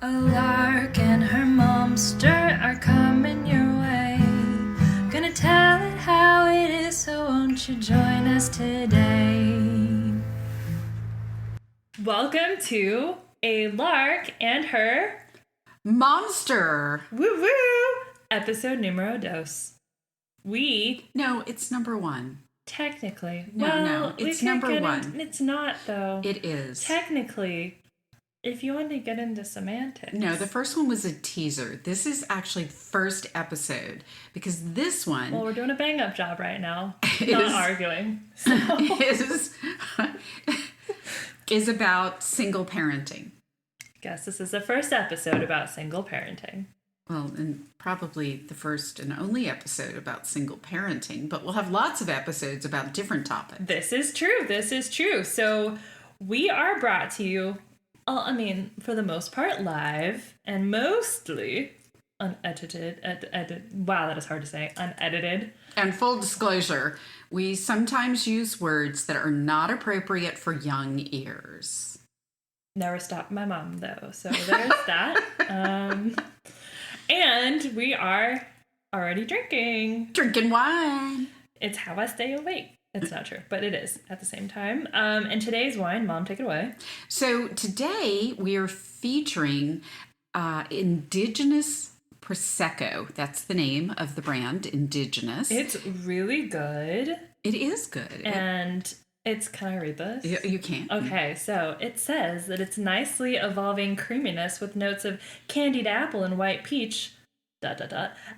A lark and her momster are coming your way. Gonna tell it how it is, so won't you join us today? Welcome to A Lark and Her Momster. Woo Woo episode numero dos. No, it's number one. Technically. No, it's number one. It's not, though. It is. Technically, if you want to get into semantics. No, the first one was a teaser. This is actually the first episode because this one... Well, we're doing a bang-up job right now. Not arguing. So. is about single parenting. Guess this is the first episode about single parenting. Well, and probably the first and only episode about single parenting, but we'll have lots of episodes about different topics. This is true. So we are brought to you, for the most part, live and mostly unedited. Wow, that is hard to say. Unedited. And full disclosure, we sometimes use words that are not appropriate for young ears. Never stopped my mom, though, so there's that. And we are already drinking. Drinking wine. It's how I stay awake. It's not true, but it is at the same time. And today's wine, Mom, take it away. So today we are featuring Indigenous Prosecco. That's the name of the brand, Indigenous. It's really good. It is good. And can I read this? You can. Okay, so it says that it's nicely evolving creaminess with notes of candied apple and white peach,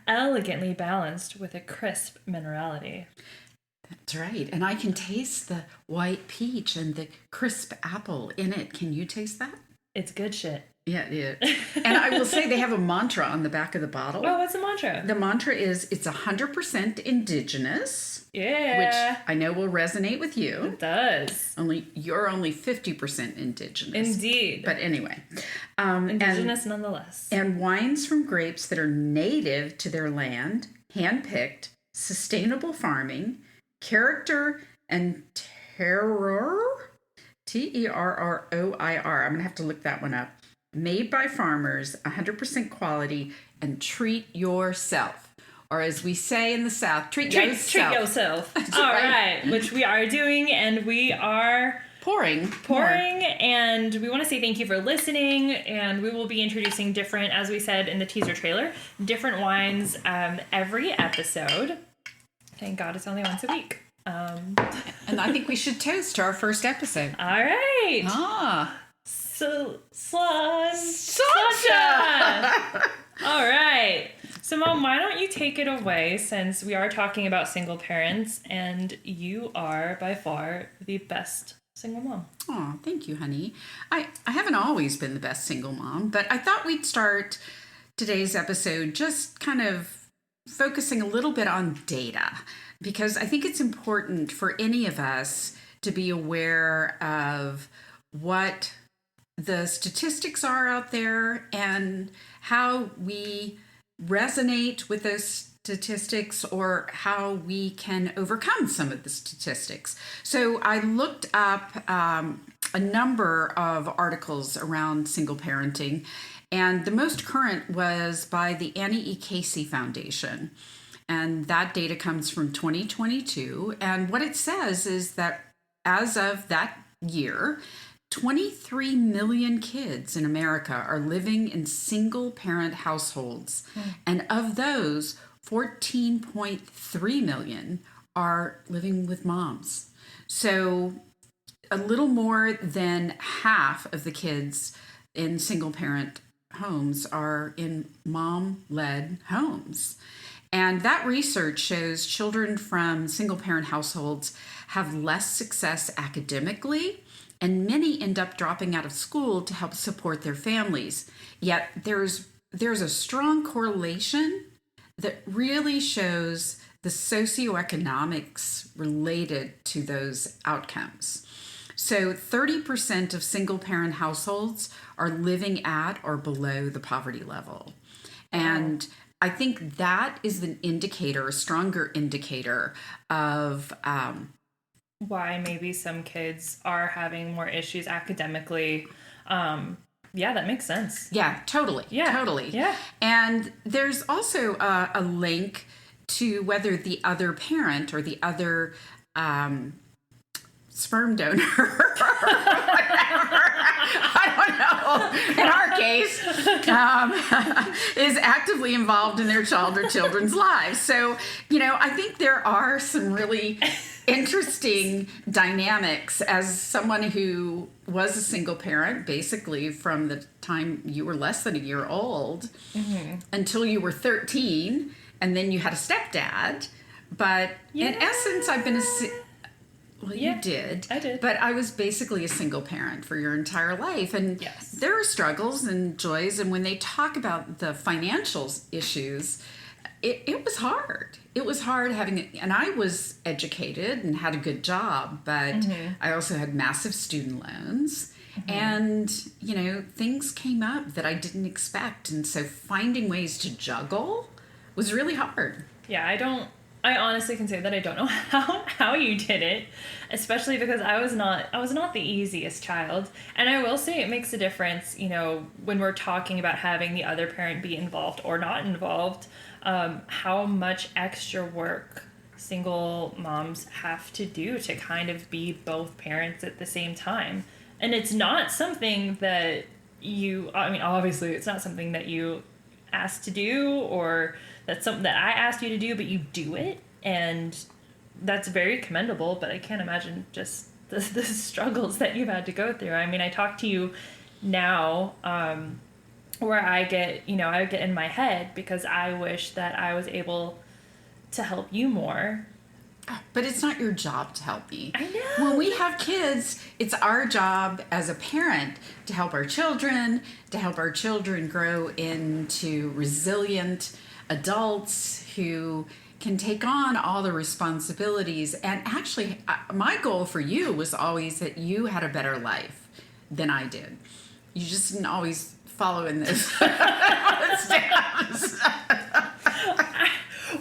elegantly balanced with a crisp minerality. That's right. And I can taste the white peach and the crisp apple in it. Can you taste that? It's good shit. Yeah, it is. And I will say they have a mantra on the back of the bottle. Oh, what's the mantra? The mantra is, it's 100% indigenous. Yeah. Which I know will resonate with you. It does. You're only 50% indigenous. Indeed. But anyway. Indigenous nonetheless. And wines from grapes that are native to their land, hand-picked, sustainable farming, character and terroir, Terroir. I'm going to have to look that one up. Made by farmers, 100% quality, and treat yourself. Or as we say in the South, treat yourself. Treat yourself. All right. Which we are doing, and we are... Pouring. And we want to say thank you for listening, and we will be introducing different, as we said in the teaser trailer, different wines every episode. Thank God it's only once a week. And I think we should toast to our first episode. All right. So, Sasha! All right. So, Mom, why don't you take it away, since we are talking about single parents, and you are by far the best single mom. Oh, thank you, honey. I haven't always been the best single mom, but I thought we'd start today's episode just kind of focusing a little bit on data, because I think it's important for any of us to be aware of what the statistics are out there and how we resonate with those statistics or how we can overcome some of the statistics. So I looked up a number of articles around single parenting, and the most current was by the Annie E. Casey Foundation. And that data comes from 2022. And what it says is that as of that year, 23 million kids in America are living in single-parent households. And of those, 14.3 million are living with moms. So a little more than half of the kids in single-parent homes are in mom-led homes. And that research shows children from single-parent households have less success academically, and many end up dropping out of school to help support their families. Yet there's a strong correlation that really shows the socioeconomics related to those outcomes. So 30% of single-parent households are living at or below the poverty level. And I think that is an indicator, a stronger indicator of why maybe some kids are having more issues academically Yeah, that makes sense. Yeah, totally. Yeah. Totally. Yeah. And there's also a link to whether the other parent or the other sperm donor or whatever, I don't know, in our case, is actively involved in their child or children's lives. So, I think there are some really interesting dynamics as someone who was a single parent, basically from the time you were less than a year old until you were 13, and then you had a stepdad. But in essence, I've been well, you did. I did. But I was basically a single parent for your entire life. And there are struggles and joys. And when they talk about the financial issues, it was hard. It was hard and I was educated and had a good job, but I also had massive student loans. And, things came up that I didn't expect. And so finding ways to juggle was really hard. Yeah, I honestly can say that I don't know how you did it, especially because I was not the easiest child. And I will say it makes a difference, when we're talking about having the other parent be involved or not involved, how much extra work single moms have to do to kind of be both parents at the same time. And it's not something that obviously it's not something that you asked to do, or that's something that I asked you to do, but you do it, and that's very commendable. But I can't imagine just the struggles that you've had to go through. I talk to you now, where I get in my head because I wish that I was able to help you more. But it's not your job to help me. I know. When we have kids, it's our job as a parent to help our children, grow into resilient adults who can take on all the responsibilities. And actually, my goal for you was always that you had a better life than I did. You just didn't always follow in those steps.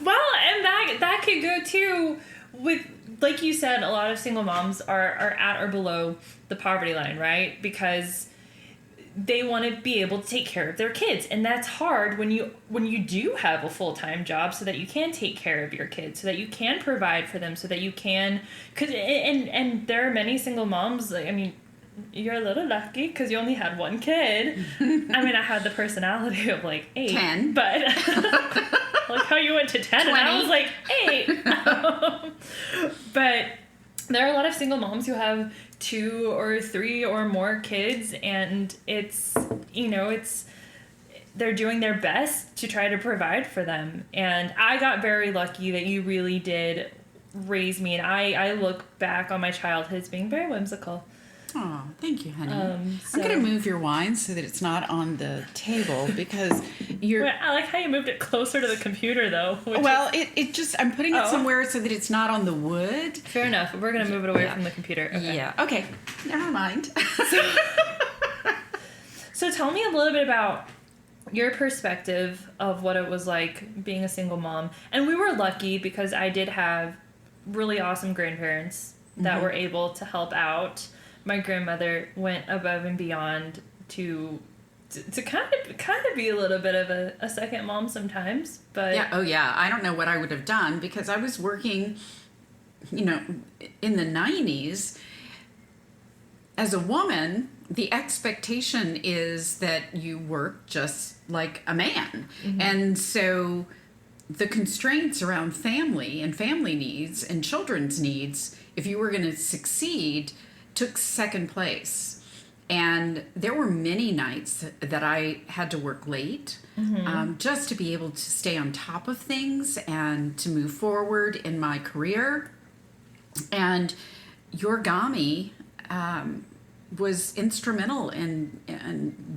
Well, and that could go too with, like you said, a lot of single moms are at or below the poverty line, right? Because they want to be able to take care of their kids, and that's hard when you do have a full-time job, so that you can take care of your kids, so that you can provide for them, so that you can. And there are many single moms. You're a little lucky because you only had one kid. I had the personality of 8, 10, but like how you went to 10, 20. And I was 8. But there are a lot of single moms who have 2 or 3 or more kids, and it's they're doing their best to try to provide for them. And I got very lucky that you really did raise me, and I look back on my childhood as being very whimsical. Oh, thank you, honey. I'm going to move your wine so that it's not on the table because you're... Well, I like how you moved it closer to the computer, though. I'm putting it somewhere so that it's not on the wood. Fair enough. We're going to move it away from the computer. Okay. Yeah. Okay. Never mind. So tell me a little bit about your perspective of what it was like being a single mom. And we were lucky because I did have really awesome grandparents that were able to help out. My grandmother went above and beyond to kind of be a little bit of a second mom sometimes. But I don't know what I would have done because I was working, in the 90s. As a woman, the expectation is that you work just like a man. And so the constraints around family and family needs and children's needs, if you were going to succeed, took second place. And there were many nights that I had to work late just to be able to stay on top of things and to move forward in my career. And your Gami was instrumental in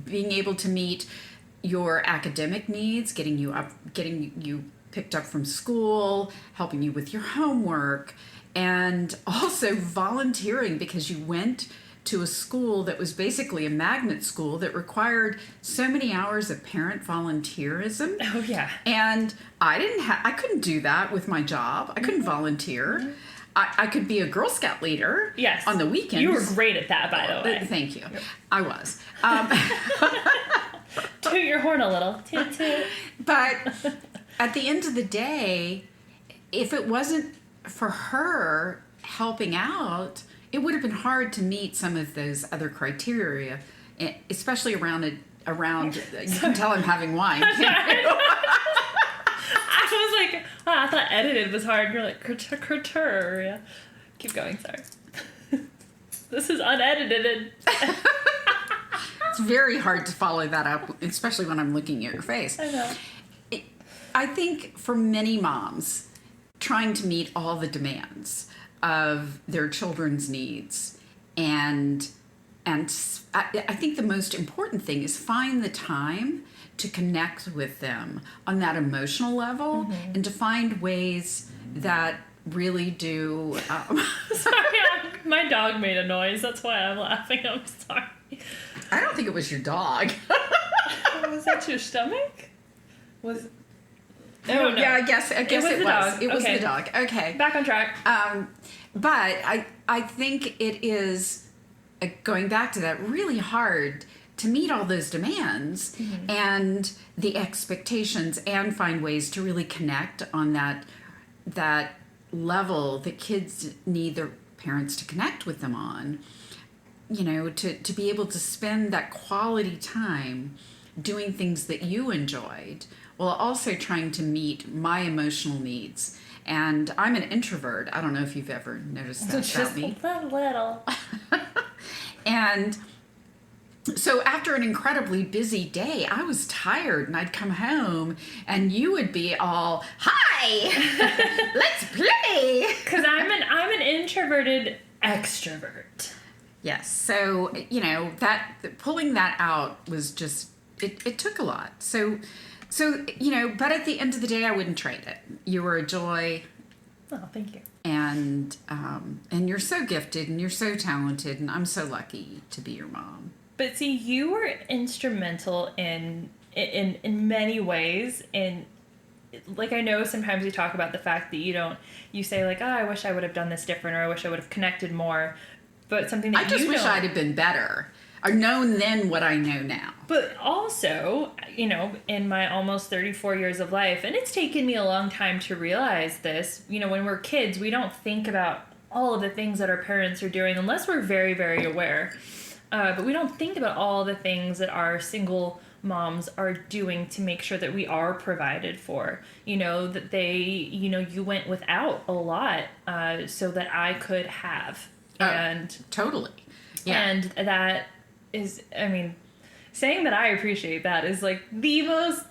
being able to meet your academic needs, getting you picked up from school, helping you with your homework, and also volunteering because you went to a school that was basically a magnet school that required so many hours of parent volunteerism. Oh yeah. And I couldn't do that with my job. I couldn't volunteer. I could be a Girl Scout leader. Yes. On the weekends. You were great at that, by the way. Thank you. I was. Toot your horn a little. Toot, toot. But at the end of the day, if it wasn't for her helping out, it would have been hard to meet some of those other criteria, especially around you can tell I'm having wine. I was like, I thought edited was hard. You're like, criteria. Keep going, sorry. This is unedited. It's very hard to follow that up, especially when I'm looking at your face. I know. I think for many moms, trying to meet all the demands of their children's needs, and I think the most important thing is find the time to connect with them on that emotional level, and to find ways that really do. Sorry, my dog made a noise. That's why I'm laughing. I'm sorry. I don't think it was your dog. Was that your stomach? Was. Oh no! Yeah, I guess it was. It was the dog. Okay. Back on track. But I think it is, going back to that, really hard to meet all those demands and the expectations, and find ways to really connect on that level that kids need their parents to connect with them on. You know, to be able to spend that quality time doing things that you enjoyed, while also trying to meet my emotional needs. And I'm an introvert. I don't know if you've ever noticed that about me. Just a little. And so after an incredibly busy day, I was tired, and I'd come home and you would be all, "Hi, let's play." Because I'm an introverted extrovert. Yes. So, you know, that pulling that out was just, it took a lot. So, you know, but at the end of the day, I wouldn't trade it. You were a joy. Oh, thank you. And you're so gifted, and you're so talented, and I'm so lucky to be your mom. But see, you were instrumental in many ways. And like, I know sometimes you talk about the fact that you say like, "Oh, I wish I would have done this different," or "I wish I would have connected more." But something that I just wish I'd have been better, or known then what I know now. But also, you know, in my almost 34 years of life, and it's taken me a long time to realize this, you know, when we're kids, we don't think about all of the things that our parents are doing unless we're very, very aware. But we don't think about all the things that our single moms are doing to make sure that we are provided for. You know, that you went without a lot so that I could have. And totally. Yeah. And that is, I mean, saying that I appreciate that is like the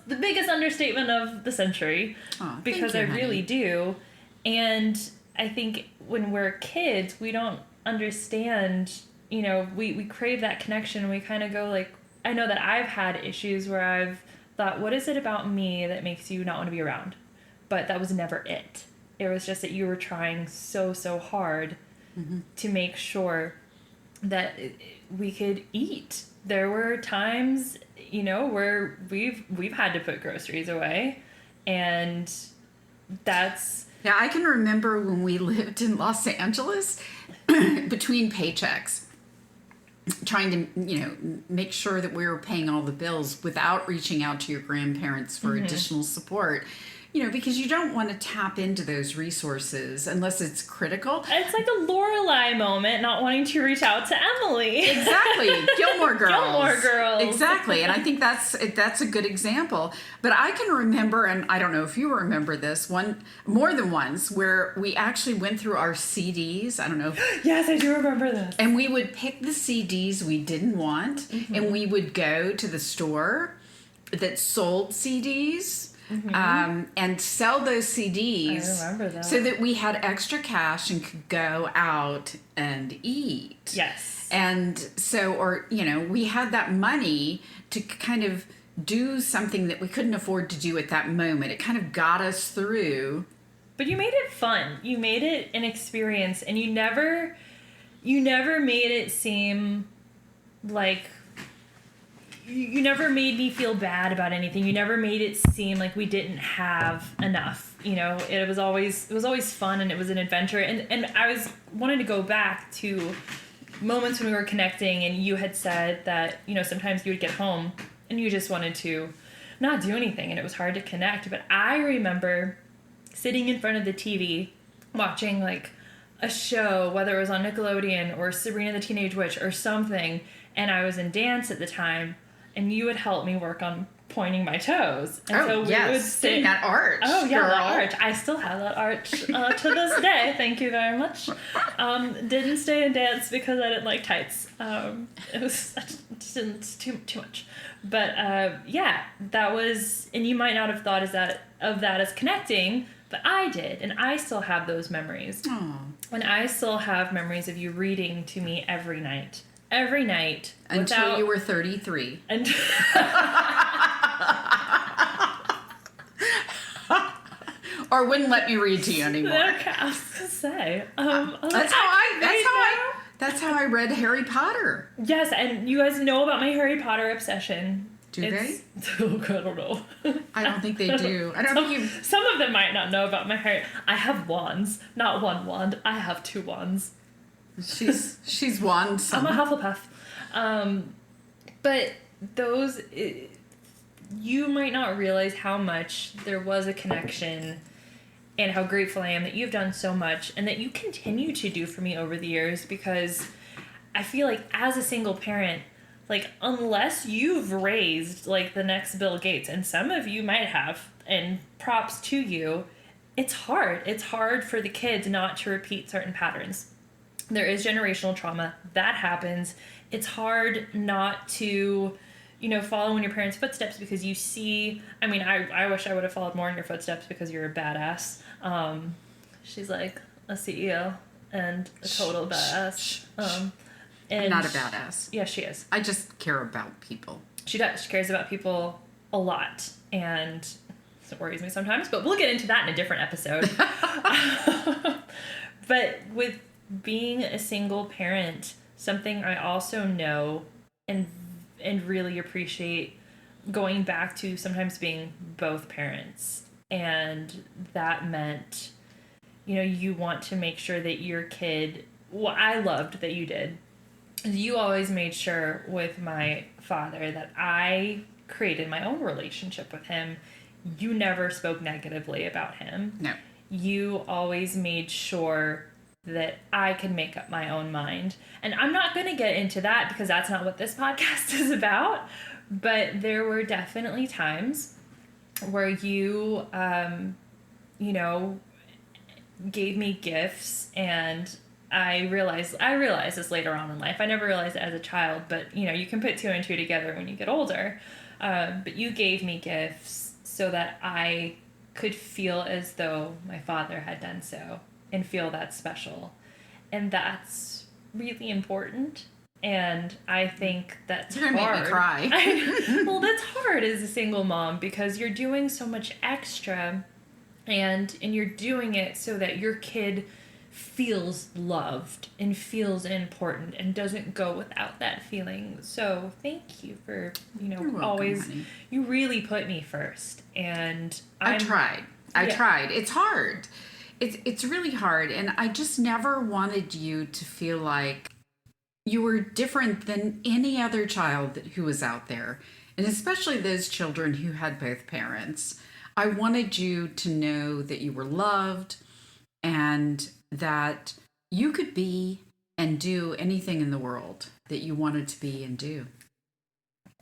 biggest understatement of the century. Oh, because thank you, I really do. And I think when we're kids, we don't understand, you know, we crave that connection. We kind of go like, I know that I've had issues where I've thought, what is it about me that makes you not want to be around? But that was never it. It was just that you were trying so hard to make sure that we could eat. There were times, you know, where we've had to put groceries away, and that's... Yeah, I can remember when we lived in Los Angeles, between paychecks, trying to, you know, make sure that we were paying all the bills without reaching out to your grandparents for additional support. You know, because you don't want to tap into those resources unless it's critical. It's like a Lorelai moment, not wanting to reach out to Emily. Exactly. Gilmore Girls. Gilmore Girls. Exactly. And I think that's a good example. But I can remember, and I don't know if you remember this, more than once, where we actually went through our CDs. I don't know. Yes, I do remember this. And we would pick the CDs we didn't want, and we would go to the store that sold CDs. And sell those CDs. I remember that. So that we had extra cash and could go out and eat. Yes. And so, or, you know, we had that money to kind of do something that we couldn't afford to do at that moment. It kind of got us through. But you made it fun. You made it an experience, and you never made it seem like you never made me feel bad about anything. You never made it seem like we didn't have enough. You know, it was always fun, and it was an adventure. And I wanted to go back to moments when we were connecting, and you had said that, you know, sometimes you would get home and you just wanted to not do anything, and it was hard to connect. But I remember sitting in front of the TV watching like a show, whether it was on Nickelodeon or Sabrina the Teenage Witch or something, and I was in dance at the time, and you would help me work on pointing my toes. And so we would sit that arch. Oh yeah, girl. that arch. I still have that arch to this day. Thank you very much. Didn't stay in dance because I didn't like tights. It was too much. But yeah, that was, and you might not have thought of that as connecting, but I did, and I still have those memories. Aww. And I still have memories of you reading to me every night. Every night. Until you were 33. Or wouldn't let me read to you anymore. Okay, I was gonna say. That's how I read Harry Potter. Yes, and you guys know about my Harry Potter obsession. Do they? I don't know. I don't think they do. Some of them might not know about my Harry. I have wands, not one wand. I have 2 wands. She's wand. I'm a Hufflepuff. But those, you might not realize how much there was a connection, and how grateful I am that you've done so much and that you continue to do for me over the years, because I feel like as a single parent, like, unless you've raised like the next Bill Gates, and some of you might have, and props to you, it's hard. It's hard for the kids not to repeat certain patterns. There is generational trauma that happens. It's hard not to, you know, follow in your parents' footsteps, because you see, I mean, I wish I would have followed more in your footsteps, because you're a badass. She's like a CEO and a total badass. And not a badass. Yeah, she is. I just care about people. She does. She cares about people a lot, and it worries me sometimes, but we'll get into that in a different episode. But with being a single parent, something I also know and really appreciate, going back to sometimes being both parents, and that meant, you know, you want to make sure that your kid, what I loved that you did, is you always made sure with my father that I created my own relationship with him. You never spoke negatively about him. No. You always made sure that I could make up my own mind. And I'm not going to get into that, because that's not what this podcast is about. But there were definitely times where you, you know, gave me gifts, and I realized this later on in life. I never realized it as a child, but, you know, you can put 2 and 2 together when you get older. But you gave me gifts so that I could feel as though my father had done so, and feel that special. And that's really important. And I think that's hard. You're gonna make me cry. Well, that's hard as a single mom, because you're doing so much extra, and you're doing it so that your kid feels loved and feels important and doesn't go without that feeling. So thank you for, you know, You're welcome, always, honey. You really put me first. And I tried. Yeah. It's hard. It's really hard. And I just never wanted you to feel like you were different than any other child who was out there. And especially those children who had both parents. I wanted you to know that you were loved, and that you could be and do anything in the world that you wanted to be and do.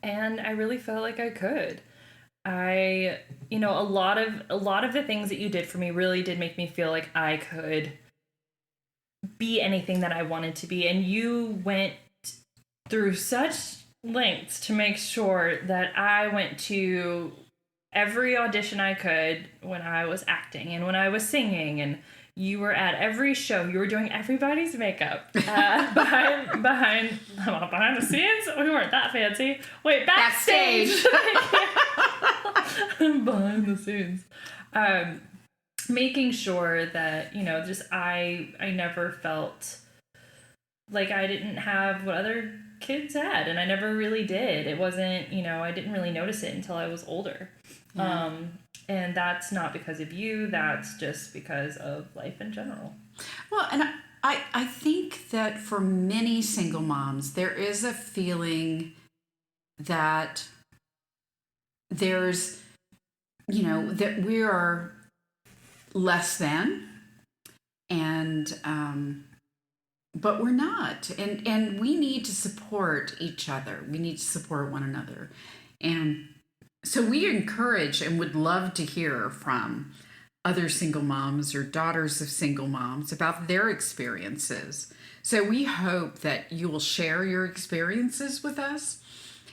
And I really felt like I could. You know, a lot of the things that you did for me really did make me feel like I could be anything that I wanted to be. And you went through such lengths to make sure that I went to every audition I could when I was acting and when I was singing, and you were at every show. You were doing everybody's makeup behind the scenes. We weren't that fancy. Wait, backstage. Behind the scenes, making sure that, you know, just I never felt like I didn't have what other kids had, and I never really did. It wasn't, I didn't really notice it until I was older. Yeah. And that's not because of you, that's just because of life in general. Well, and I think that for many single moms, there is a feeling that there's, that we are less than, and but we're not, and we need to support each other. We need to support one another, and so we encourage and would love to hear from other single moms or daughters of single moms about their experiences. So we hope that you will share your experiences with us.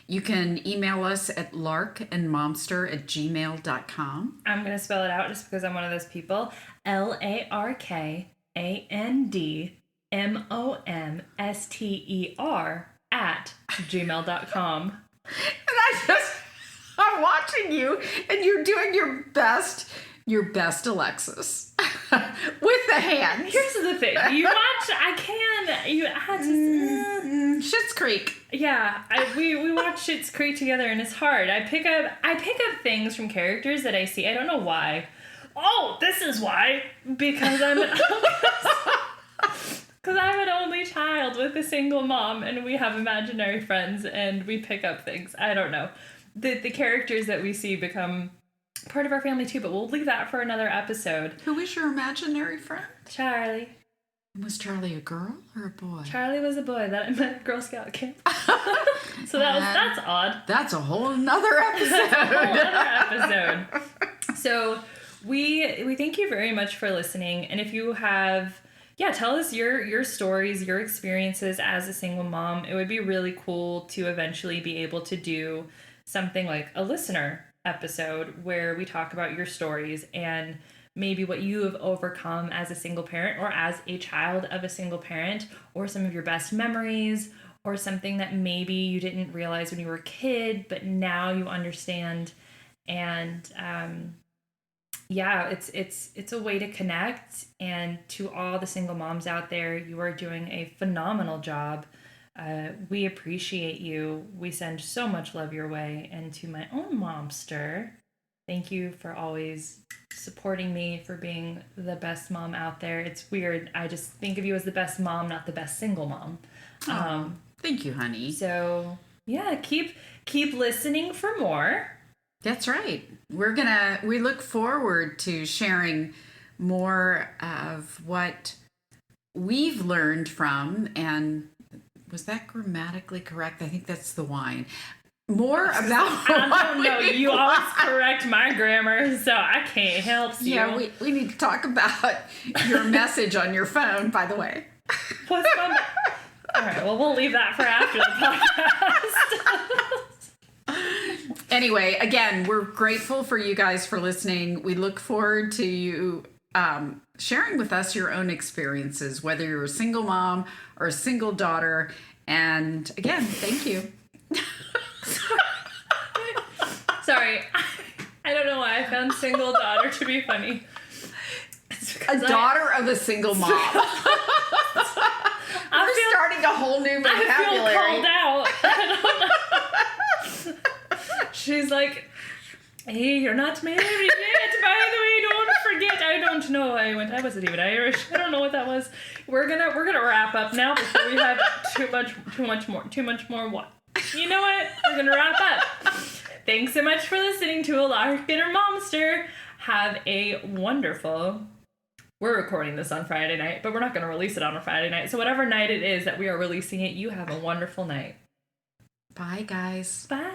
You can email us at larkandmomster@gmail.com. I'm going to spell it out just because I'm one of those people. LARKANDMOMSTER@gmail.com. And I'm watching you, and you're doing your best Alexis, with the hands. Here's the thing. You had to... Schitt's Creek. Yeah, we watch Schitt's Creek together, and it's hard. I pick up things from characters that I see. I don't know why. Oh, this is why. Because I'm an only child with a single mom, and we have imaginary friends, and we pick up things. I don't know. The characters that we see become part of our family too, but we'll leave that for another episode. Who is your imaginary friend? Charlie. Was Charlie a girl or a boy? Charlie was a boy that I met at Girl Scout camp. So that's odd. That's a whole nother episode. So we thank you very much for listening. And if you have, tell us your stories, your experiences as a single mom. It would be really cool to eventually be able to do something like a listener episode where we talk about your stories and maybe what you have overcome as a single parent or as a child of a single parent, or some of your best memories, or something that maybe you didn't realize when you were a kid, but now you understand. And it's a way to connect. And to all the single moms out there, you are doing a phenomenal job. We appreciate you. We send so much love your way. And to my own Momster, thank you for always supporting me, for being the best mom out there. It's weird. I just think of you as the best mom, not the best single mom. Thank you, honey. So keep listening for more. That's right. We look forward to sharing more of what we've learned from, and was that grammatically correct? I think that's the wine. More about I don't know. You always correct my grammar, so I can't help you. Yeah, we need to talk about your message on your phone, by the way. What's my All right, well, we'll leave that for after the podcast. Anyway, again, we're grateful for you guys for listening. We look forward to you sharing with us your own experiences, whether you're a single mom or a single daughter. And again, thank you. Sorry, I don't know why I found single daughter to be funny. A daughter of a single mom. We're starting a whole new vocabulary. I feel called out. She's like, hey, you're not married yet, by the way, don't forget. I don't know. I wasn't even Irish. I don't know what that was. We're gonna wrap up now before we have too much more what? You know what? We're gonna wrap up. Thanks so much for listening to a Lark and Momster. Have a wonderful... We're recording this on Friday night, but we're not going to release it on a Friday night. So whatever night it is that we are releasing it, you have a wonderful night. Bye, guys. Bye.